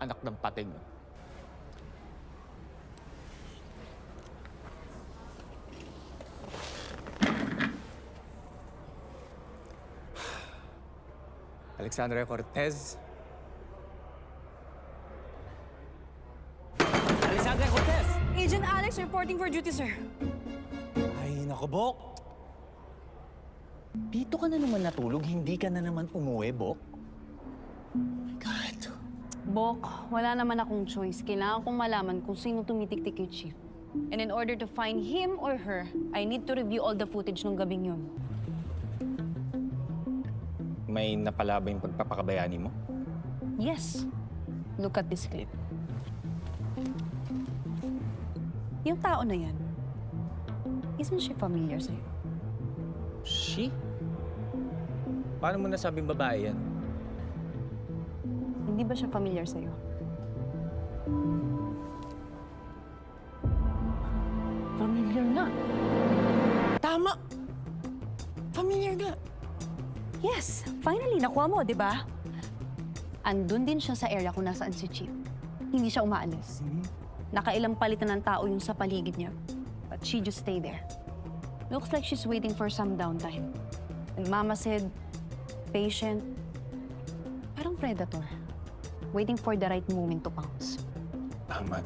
anak ng pating. Alexandria Cortez. Alexandria Cortez! Agent Alex reporting for duty, sir. Ay, naku, Bok. Dito ka na naman natulog, hindi ka na naman umuwi, Bok. God. Bok, wala naman akong choice. Kailangan kong malaman kung sino tumitik-tik kay Chief. And in order to find him or her, I need to review all the footage nung gabing yun. May napala ba yung pagpapakabayani mo? Yes. Look at this clip. Yung tao na yan, isn't she familiar sa'yo? She? Paano mo nasabing babae yan? Hindi ba siya familiar sa'yo? Familiar nga. Tama! Familiar nga. Yes! Finally, nakuha mo, di ba? Andun din siya sa area kung nasaan si Chief. Hindi siya umaalis. Nakailang palitan ng tao yung sa paligid niya. But she just stayed there. Looks like she's waiting for some downtime. Nagmamasid, patient, parang predator. Waiting for the right moment to pounce. Tama.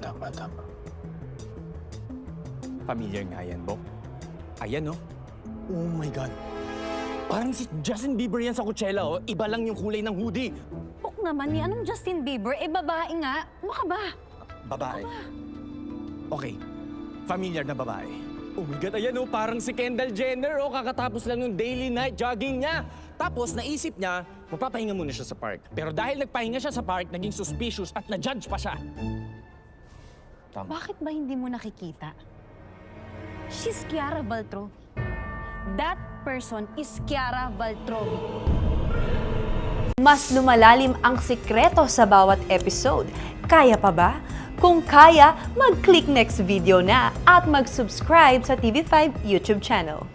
Familiar nga yan, Bok. Ayan, no? Oh my God. Parang si Justin Bieber yan sa Coachella, oh. Iba lang yung kulay ng hoodie. Bok naman ni anong Justin Bieber? Eh, babae nga. Ano ka ba? Babae. Okay. Familiar na babae. Oh my God, ayan, oh. Parang si Kendall Jenner, oh. Kakatapos lang yung daily night jogging niya. Tapos naisip niya, magpapahinga muna siya sa park. Pero dahil nagpahinga siya sa park, naging suspicious at na-judge pa siya. Tama. Bakit ba hindi mo nakikita? She's Chiara Valtrovi. That person is Chiara Valtrovi. Mas lumalalim ang sikreto sa bawat episode. Kaya pa ba? Kung kaya, mag-click next video na at mag-subscribe sa TV5 YouTube channel.